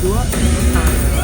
Trua and Makaio.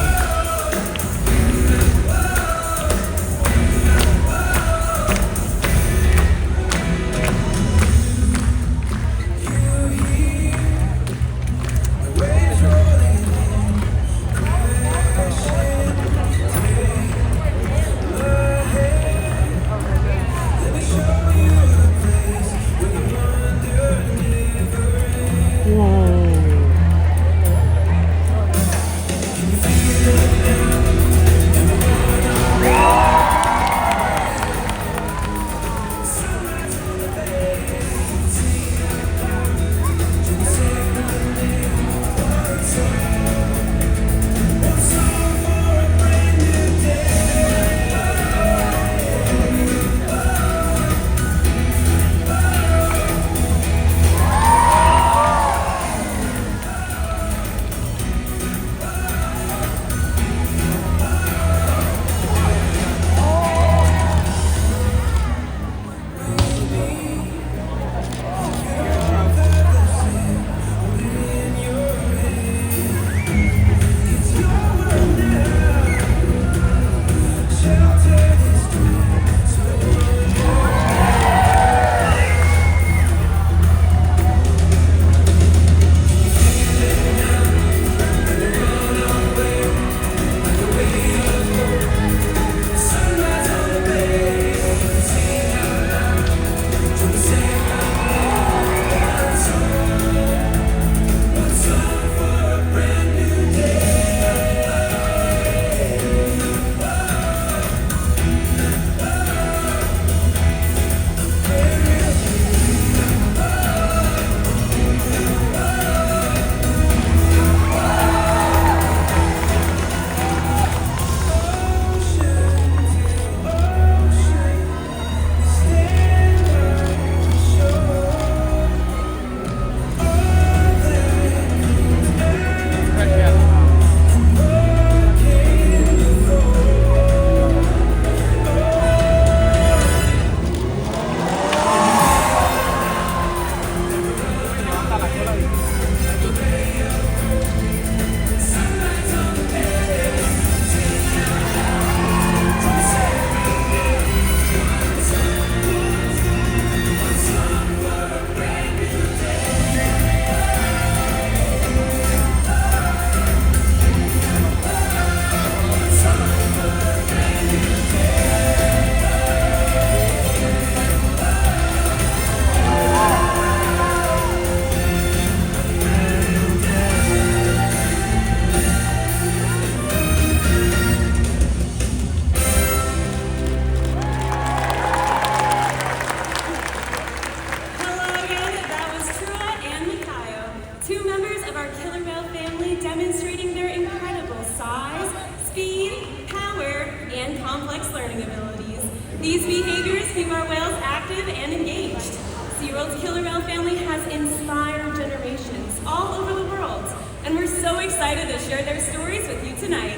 These behaviors keep our whales active and engaged. SeaWorld's killer whale family has inspired generations all over the world, and we're so excited to share their stories with you tonight.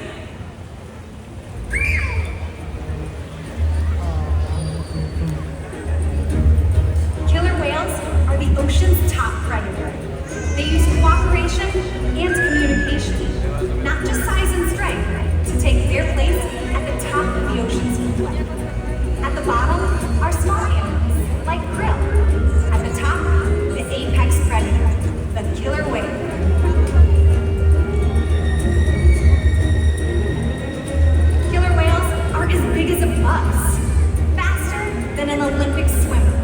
Killer whales are the ocean's top predator. They use cooperation and communication, not just size and strength, to take their place at the top of the ocean's food web. At the bottom are small animals, like krill. At the top, the apex predator, the killer whale. Killer whales are as big as a bus, faster than an Olympic swimmer,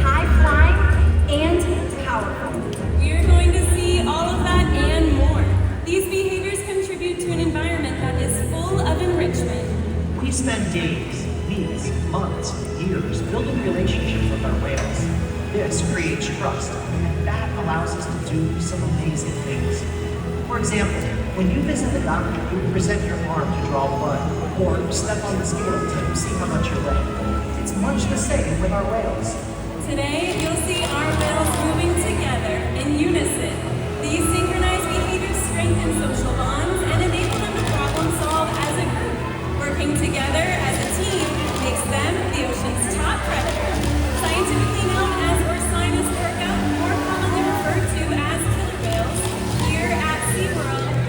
high-flying and powerful. We're going to see all of that and more. These behaviors contribute to an environment that is full of enrichment. We spend days, weeks, months, years building relationships with our whales. This creates trust, and that allows us to do some amazing things. For example, when you visit the doctor, you present your arm to draw blood, or step on the scale to see how much you're weighing. It's much the same with our whales. Today, you'll see our whales moving together in unison. These synchronized behaviors strengthen social bonds and enable them to problem solve as a group. Working together as a team makes them the ocean's top predator. Scientifically known as Orca, or commonly referred to as killer whales, here at SeaWorld,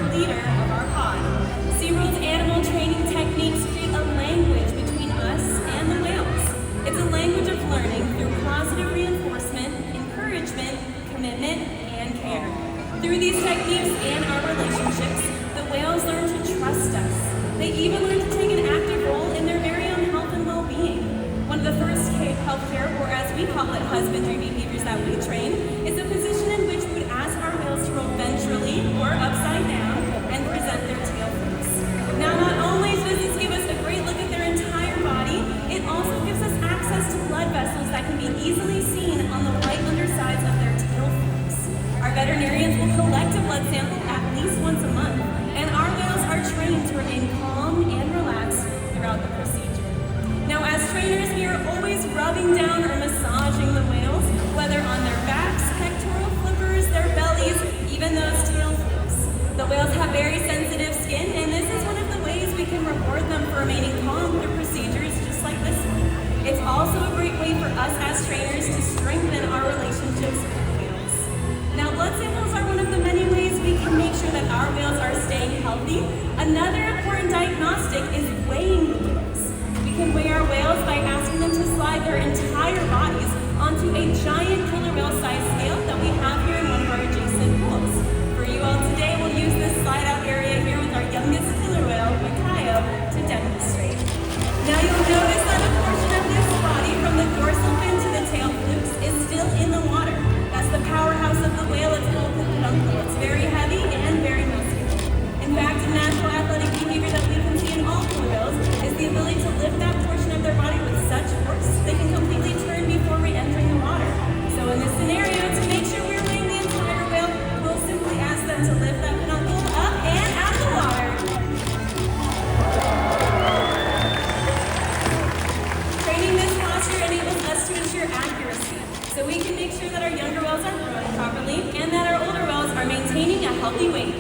our leader of our pod. SeaWorld's animal training techniques create a language between us and the whales. It's a language of learning through positive reinforcement, encouragement, commitment, and care. Through these techniques and our relationships, the whales learn to trust us. They even learn to take an active role in their very own health and well-being. One of the first healthcare, or as we call it, husbandry behaviors that we train, is a position in which we would ask our whales to roll ventrally or upside down and present their tail flips. Now, not only does this give us a great look at their entire body, it also gives us access to blood vessels that can be easily seen on the right undersides of their tail flips. Our veterinarians will collect a blood sample at least once a month, and our whales are trained to remain calm and relaxed throughout the procedure. Now, as trainers, we are always rubbing down or massaging the whales, whether on their backs, pectoral flippers, their bellies, even those tail flips. The whales have very sensitive skin, and this is one of the ways we can reward them for remaining calm through procedures just like this one. It's also a great way for us as trainers to strengthen our relationships with the whales. Now, blood samples are one of the many ways we can make sure that our whales are staying healthy. Another important diagnostic is weighing the whales. We can weigh our whales by asking them to slide their entire bodies onto a giant killer whale size scale that we have here in one of our adjacent pools. For you all today, we'll use this slide out area here with our youngest killer whale, Makaio, to demonstrate. Now you'll notice that a portion of this body from the dorsal fin to the tail flukes is still in the water. That's the powerhouse of the whale. It's called the peduncle. It's very heavy and very muscular. In fact, a natural athletic behavior that we can see in all killer whales is the ability to lift that portion of their body with such force they can completely turn before re-entering the water. So in this scenario, to make sure we're weighing the entire whale, we'll simply ask them to lift that peduncle up and out of the water. Training this posture enables us to ensure accuracy, so we can make sure that our younger whales are growing properly and that our older whales are maintaining a healthy weight.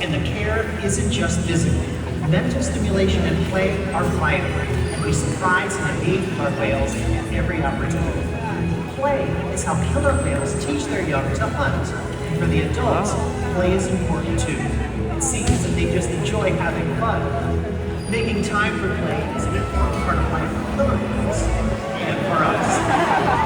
And the care isn't just physical. Mental stimulation and play are vital, and we surprise and engage with our whales at every opportunity. Play is how killer whales teach their young to hunt. And for the adults, play is important too. It seems that they just enjoy having fun. Making time for play is an important part of life for killer whales and for us.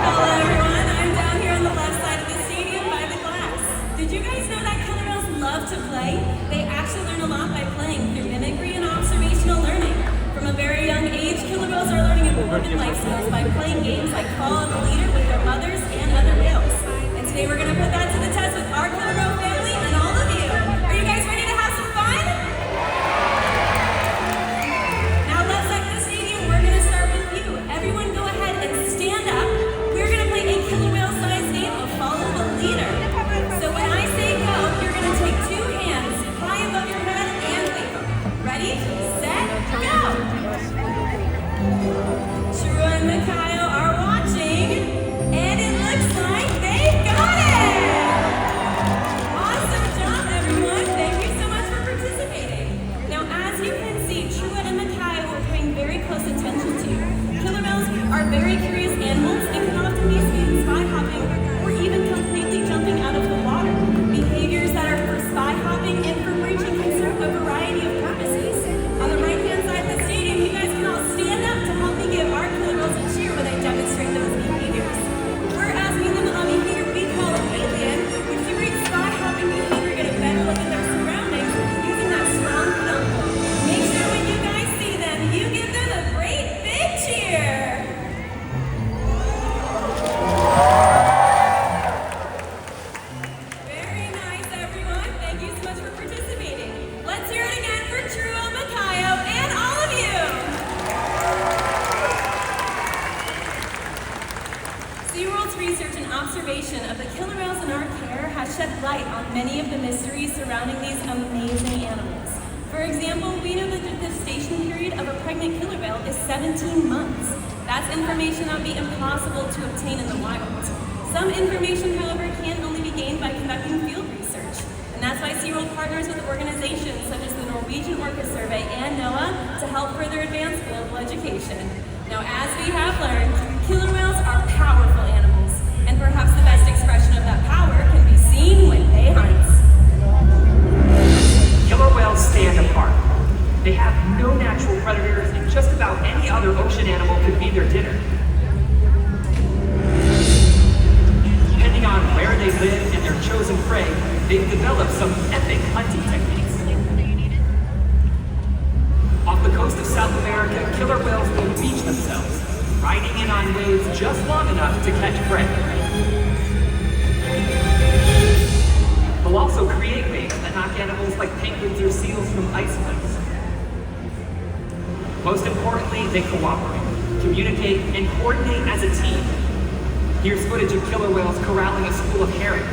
Hello everyone, I'm down here on the left side of the stadium by the glass. Did you guys know that killer whales love to play? They actually learn a lot by playing through mimicry and observational learning. From a very young age, killer whales are learning important life skills by playing games like Follow the Leader with their mothers and other whales. And today we're going to put that to the test with our killer whale family and all of you. Are you guys ready to have some fun? Now left side of the stadium, we're going to start with you. Everyone go ahead and stand up. We're going to play a killer whale size game of Follow the Leader. So when I say go, you're going to take two hands high above your head and wave them. Ready, set, go! Trua and Makaio are watching, and it looks like they got it! Awesome job, everyone. Thank you so much for participating. Now, as you can see, Trua and Makaio were paying very close attention to you. Killer whales are very curious animals and can often be seen spy hopping or even completely jumping out of the water. Behaviors that are for spy hopping and for breaching can serve a variety of purposes. On the right-hand side of the stadium, you guys can all stand up to help me give our killer whales a cheer when they demonstrate those behaviors. We're asking them a behavior we call an alien, which can read spy hopping behavior, get a better look at their surroundings using that strong peduncle. Make sure when you guys see them, you give them a great big cheer. Very nice, everyone. Thank you so much for participating. Let's hear it again for Trua, Makaio, and all of you. SeaWorld's research and observation of the killer whales in our care has shed light on many of the mysteries surrounding these amazing animals. For example, we know that the gestation period of a pregnant killer whale is 17 months. That's information that would be impossible to obtain in the wild. Some information, however, can only be gained by conducting field research. And that's why SeaWorld partners with organizations such as the Norwegian Orca Survey and NOAA to help further advance global education. Now, as we have learned, killer whales are powerful animals, and perhaps the best expression of that power can be live and their chosen prey, they've developed some epic hunting techniques. Off the coast of South America, killer whales will beach themselves, riding in on waves just long enough to catch prey. They'll also create waves that knock animals like penguins or seals from ice cliffs. Most importantly, they cooperate, communicate, and coordinate as a team. Here's footage of killer whales corralling a school of herring.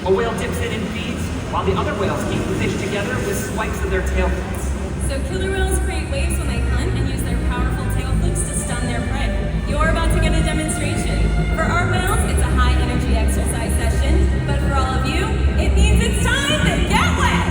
A whale dips in and feeds, while the other whales keep the fish together with swipes of their tail flips. So killer whales create waves when they hunt and use their powerful tail flips to stun their prey. You're about to get a demonstration. For our whales, it's a high-energy exercise session, but for all of you, it means it's time to get wet!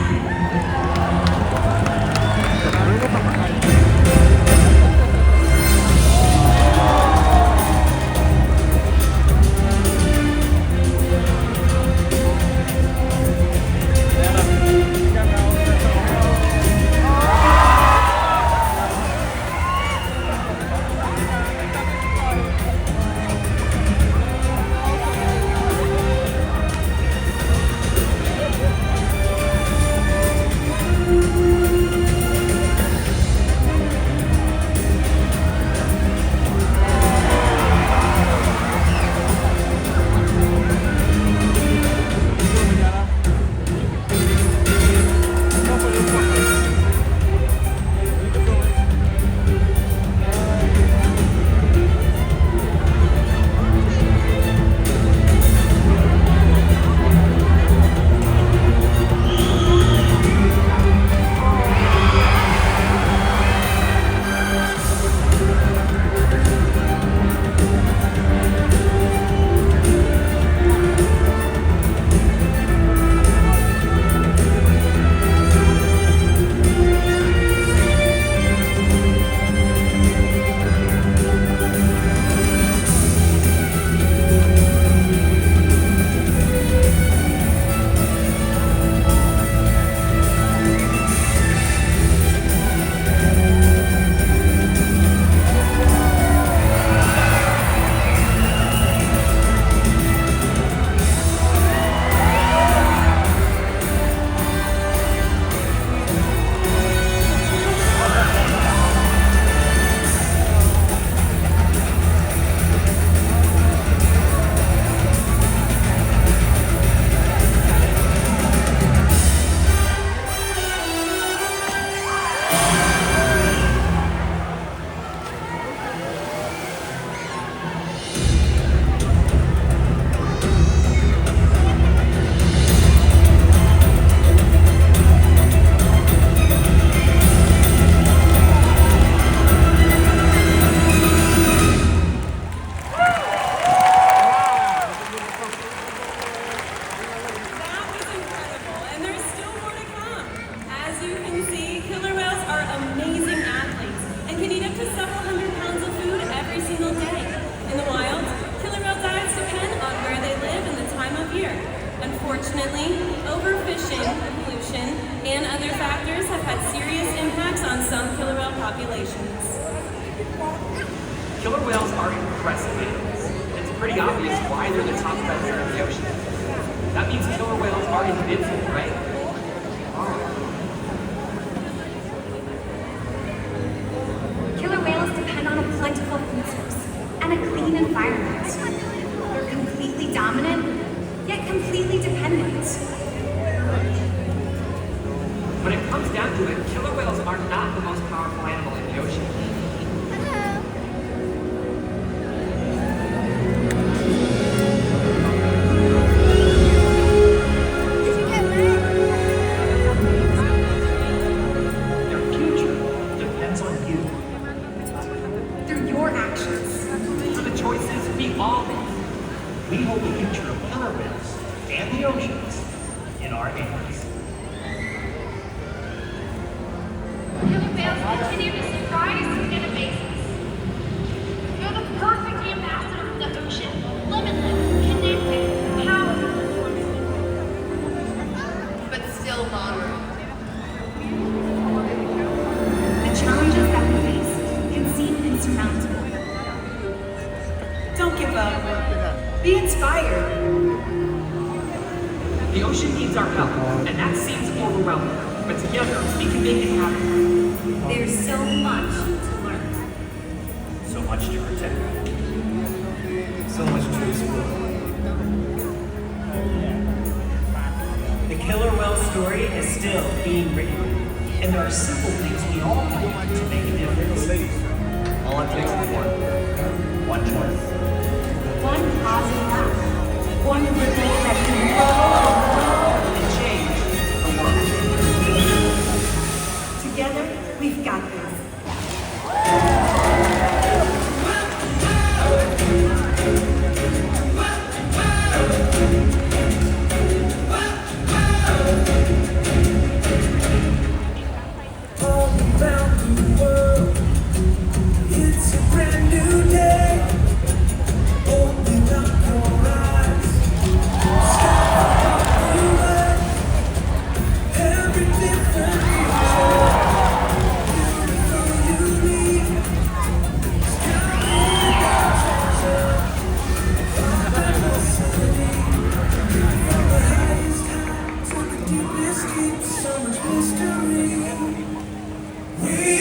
Unfortunately, overfishing, pollution, and other factors have had serious impacts on some killer whale populations. Killer whales are impressive animals. It's pretty obvious why they're the top predator in the ocean. That means killer whales are invincible, right? Killer whales depend on a plentiful food source and a clean environment. They're completely dominant, yet completely dependent. When it comes down to it, killer whales are not the most powerful animal in the ocean. Their future depends on you. Through your actions. Through the choices we all make. We hold the future of killer whales and the oceans in our hands. Killer whales continue to surprise and amaze us. You're the perfect ambassador of the ocean, limitless, connected, powerful, but still modern. The challenges that we face can seem insurmountable. Don't give up. Be inspired. The ocean needs our help, and that seems overwhelming. But together, we can make it happen. There's so much to learn. So much to protect. So much to explore. The killer whale story is still being written. And there are simple things we all can do to make a difference. All it takes is one choice. One positive act. One ripple that can grow And change the world. together. We've got this. All around the world, it's a brand new day. Open up your eyes, sky blue, every different future, beautiful, unique. Sky treasure, city, from the highest high to the deepest deep, so much mystery. We